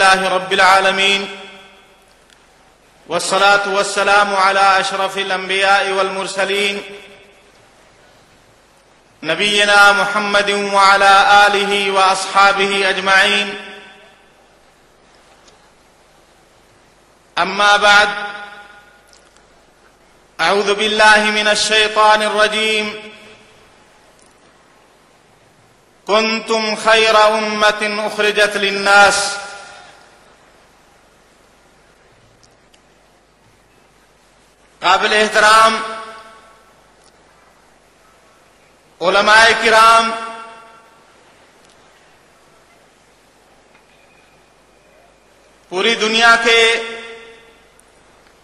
لله رب العالمين والصلاة والسلام على أشرف الأنبياء والمرسلين نبينا محمد وعلى آله وأصحابه أجمعين. أما بعد، أعوذ بالله من الشيطان الرجيم. كنتم خير أمة أخرجت للناس. قابل احترام علماء کرام، پوری دنیا کے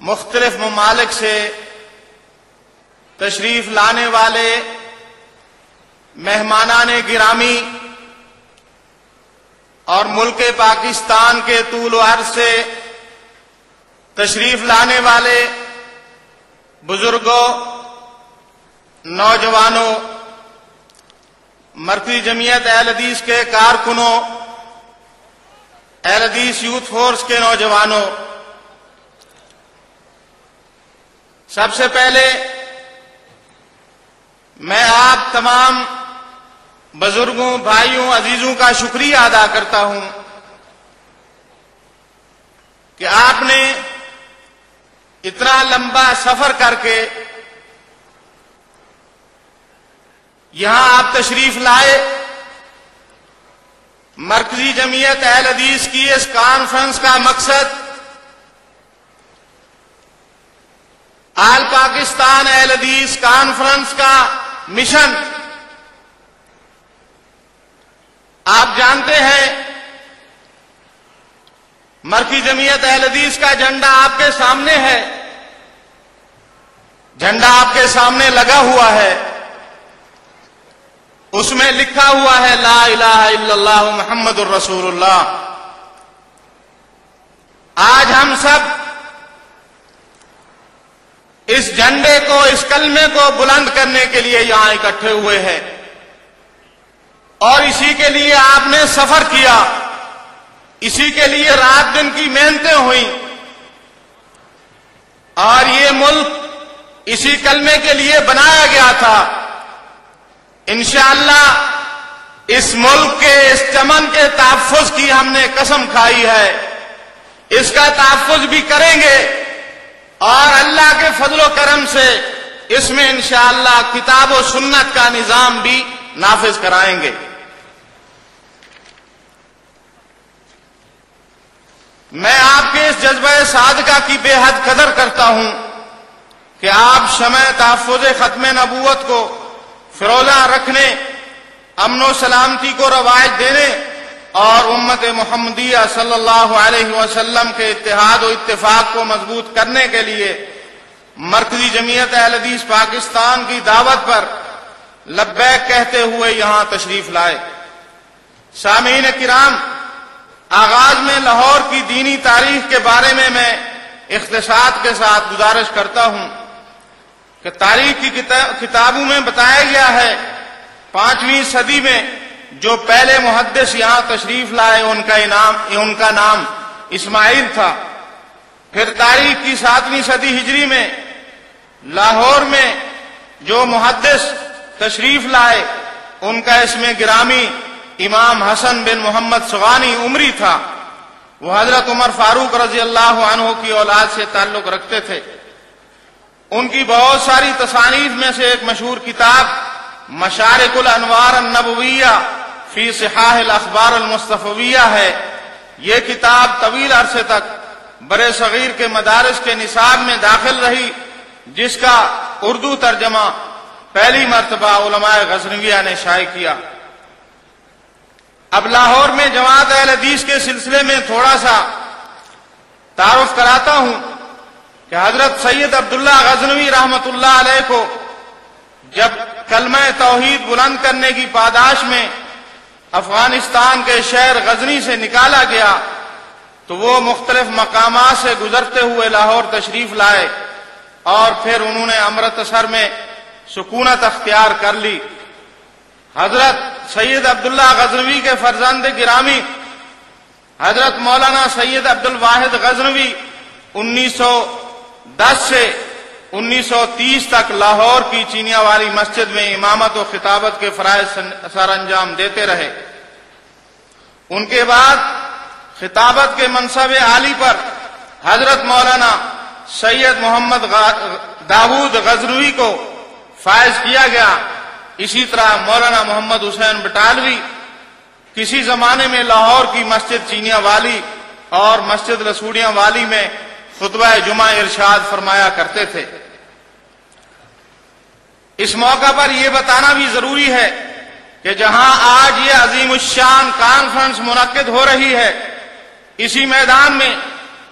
مختلف ممالک سے تشریف لانے والے مہمانان گرامی اور ملک پاکستان کے طول و عرض سے تشریف لانے والے بزرگوں، نوجوانوں، مرکزی جمعیت اہل حدیث کے کارکنوں، اہل حدیث یوتھ فورس کے نوجوانوں، سب سے پہلے میں آپ تمام بزرگوں، بھائیوں، عزیزوں کا شکریہ ادا کرتا ہوں کہ آپ نے اتنا لمبا سفر کر کے یہاں آپ تشریف لائے. مرکزی جمعیت اہل حدیث کی اس کانفرنس کا مقصد آل پاکستان اہل حدیث کانفرنس کا مشن، آپ جانتے ہیں مرکزی جمعیت اہل حدیث کا جھنڈا آپ کے سامنے ہے، جھنڈا آپ کے سامنے لگا ہوا ہے، اس میں لکھا ہوا ہے لا الہ الا اللہ محمد الرسول اللہ. آج ہم سب اس جھنڈے کو، اس کلمے کو بلند کرنے کے لیے یہاں اکٹھے ہوئے ہیں، اور اسی کے لیے آپ نے سفر کیا، اسی کے لیے رات دن کی محنتیں ہوئیں، اور یہ ملک اسی کلمے کے لیے بنایا گیا تھا. انشاءاللہ اس ملک کے، اس چمن کے تحفظ کی ہم نے قسم کھائی ہے، اس کا تحفظ بھی کریں گے، اور اللہ کے فضل و کرم سے اس میں انشاءاللہ کتاب و سنت کا نظام بھی نافذ کرائیں گے. میں آپ کے اس جذبہ صادقہ کی بے حد قدر کرتا ہوں کہ آپ شمع تحفظ ختم نبوت کو فروزہ رکھنے، امن و سلامتی کو رواج دینے اور امت محمدیہ صلی اللہ علیہ وسلم کے اتحاد و اتفاق کو مضبوط کرنے کے لیے مرکزی جمعیت اہل حدیث پاکستان کی دعوت پر لبیک کہتے ہوئے یہاں تشریف لائے. سامعین کرام، آغاز میں لاہور کی دینی تاریخ کے بارے میں اختصاص کے ساتھ گزارش کرتا ہوں کہ تاریخ کی کتابوں میں بتایا گیا ہے 5ویں صدی میں جو پہلے محدث یہاں تشریف لائے ان کا نام اسماعیل تھا. پھر تاریخ کی 7ویں صدی ہجری میں لاہور میں جو محدث تشریف لائے ان کا اسم گرامی امام حسن بن محمد سغانی عمری تھا. وہ حضرت عمر فاروق رضی اللہ عنہ کی اولاد سے تعلق رکھتے تھے. ان کی بہت ساری تصانیف میں سے ایک مشہور کتاب مشارق الانوار النبویہ فی صحاح الاخبار المصطفیہ ہے. یہ کتاب طویل عرصے تک برے صغیر کے مدارس کے نصاب میں داخل رہی، جس کا اردو ترجمہ پہلی مرتبہ علماء غزنویہ نے شائع کیا. اب لاہور میں جماعت اہل حدیث کے سلسلے میں تھوڑا سا تعارف کراتا ہوں کہ حضرت سید عبداللہ غزنوی رحمت اللہ علیہ کو جب کلمہ توحید بلند کرنے کی پاداش میں افغانستان کے شہر غزنی سے نکالا گیا تو وہ مختلف مقامات سے گزرتے ہوئے لاہور تشریف لائے، اور پھر انہوں نے امرتسر میں سکونت اختیار کر لی. حضرت سید عبداللہ غزنوی کے فرزند گرامی حضرت مولانا سید عبد الواحد غزنوی 1910 سے 1930 تک لاہور کی چینیا والی مسجد میں امامت و خطابت کے فرائض سر انجام دیتے رہے۔ ان کے بعد خطابت کے منصب عالی پر حضرت مولانا سید محمد داود غزنوی کو فائز کیا گیا۔ اسی طرح مولانا محمد حسین بٹالوی کسی زمانے میں لاہور کی مسجد چینیا والی اور مسجد رسوڑیاں والی میں خطبہ جمعہ ارشاد فرمایا کرتے تھے۔ اس موقع پر یہ بتانا بھی ضروری ہے کہ جہاں آج یہ عظیم الشان کانفرنس منعقد ہو رہی ہے، اسی میدان میں،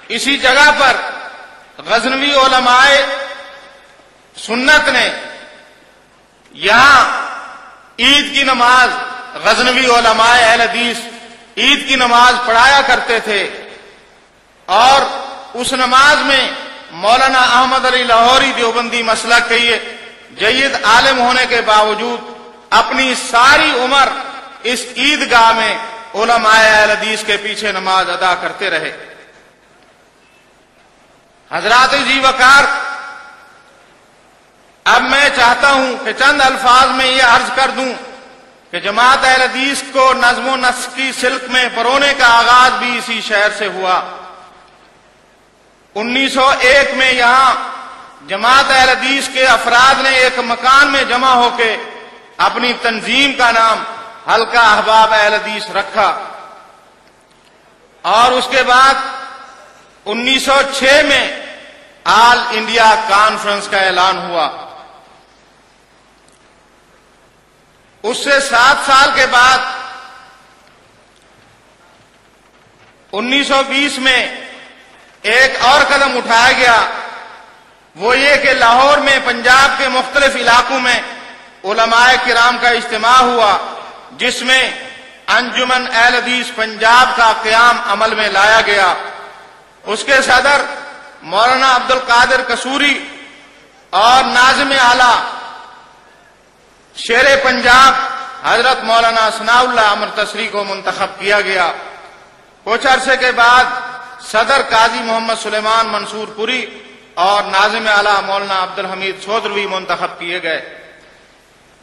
اسی جگہ پر غزنوی علماء سنت نے یہاں عید کی نماز، غزنوی علماء اہل حدیث عید کی نماز پڑھایا کرتے تھے، اور اس نماز میں مولانا احمد علی لاہوری دیوبندی مسلک کے یہ جید عالم ہونے کے باوجود اپنی ساری عمر اس عیدگاہ میں علماء اہل حدیث کے پیچھے نماز ادا کرتے رہے۔ حضرات جی وقار، اب میں چاہتا ہوں کہ چند الفاظ میں یہ عرض کر دوں کہ جماعت اہل حدیث کو نظم و نسق کی سلک میں پرونے کا آغاز بھی اسی شہر سے ہوا۔ 1901 میں یہاں جماعت اہل حدیث کے افراد نے ایک مکان میں جمع ہو کے اپنی تنظیم کا نام حلقہ احباب اہل حدیث رکھا، اور اس کے بعد 1906 میں آل انڈیا کانفرنس کا اعلان ہوا۔ اس سے 7 سال کے بعد 1920 میں ایک اور قدم اٹھایا گیا، وہ یہ کہ لاہور میں پنجاب کے مختلف علاقوں میں علماء کرام کا اجتماع ہوا، جس میں انجمن اہل حدیث پنجاب کا قیام عمل میں لایا گیا۔ اس کے صدر مولانا عبد القادر قصوری اور ناظم اعلیٰ شیر پنجاب حضرت مولانا ثناء اللہ امرتسری کو منتخب کیا گیا۔ کچھ عرصے کے بعد صدر قاضی محمد سلیمان منصور پوری اور ناظم اعلیٰ مولانا عبد الحمید چودھری منتخب کیے گئے۔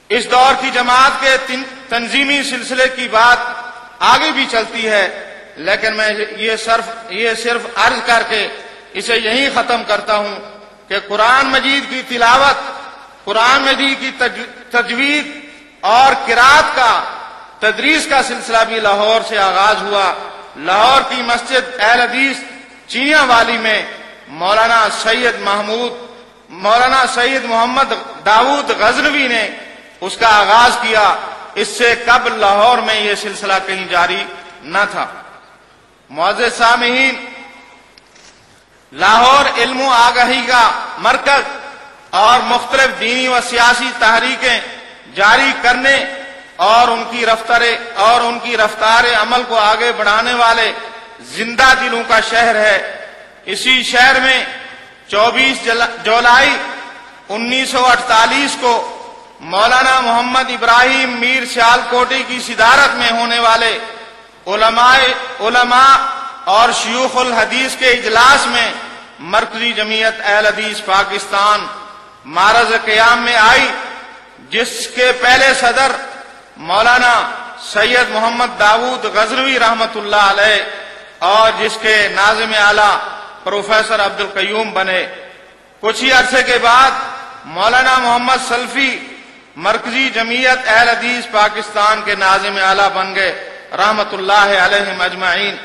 اس دور کی جماعت کے تنظیمی سلسلے کی بات آگے بھی چلتی ہے، لیکن میں یہ صرف عرض کر کے اسے یہیں ختم کرتا ہوں کہ قرآن مجید کی تلاوت، قرآن مجید کی تجوید اور قرات کا تدریس کا سلسلہ بھی لاہور سے آغاز ہوا۔ لاہور کی مسجد اہل حدیث چینیا والی میں مولانا سید محمد داود غزنوی نے اس کا آغاز کیا۔ اس سے قبل لاہور میں یہ سلسلہ کہیں جاری نہ تھا۔ معزز سامعین، لاہور علم و آگاہی کا مرکز اور مختلف دینی و سیاسی تحریکیں جاری کرنے اور ان کی رفتار عمل کو آگے بڑھانے والے زندہ دلوں کا شہر ہے۔ اسی شہر میں 24 جولائی 1948 کو مولانا محمد ابراہیم میر سیالکوٹی کی صدارت میں ہونے والے علماء اور شیوخ الحدیث کے اجلاس میں مرکزی جمعیت اہل حدیث پاکستان معرض قیام میں آئی، جس کے پہلے صدر مولانا سید محمد داود غزنوی رحمت اللہ علیہ اور جس کے ناظم اعلیٰ پروفیسر عبد القیوم بنے۔ کچھ ہی عرصے کے بعد مولانا محمد سلفی مرکزی جمعیت اہل حدیث پاکستان کے ناظم اعلیٰ بن گئے رحمت اللہ علیہم اجمعین۔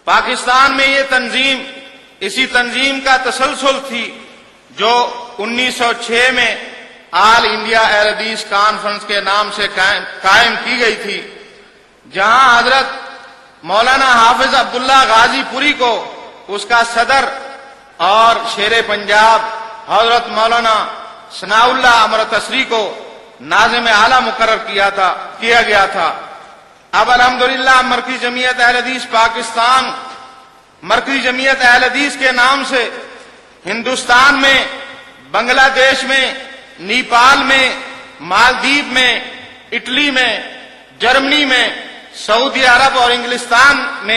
پاکستان میں یہ تنظیم اسی تنظیم کا تسلسل تھی جو 1906 میں آل انڈیا اہل حدیث کانفرنس کے نام سے قائم کی گئی تھی، جہاں حضرت مولانا حافظ عبداللہ غازی پوری کو اس کا صدر اور شیر پنجاب حضرت مولانا ثناء اللہ امرتسری کو ناظم اعلیٰ مقرر کیا گیا تھا۔ اب الحمدللہ مرکزی جمعیت اہل حدیث پاکستان مرکزی جمعیت اہل حدیث کے نام سے ہندوستان میں، بنگلہ دیش میں، نیپال میں، مالدیپ میں، اٹلی میں، جرمنی میں، سعودی عرب اور انگلستان میں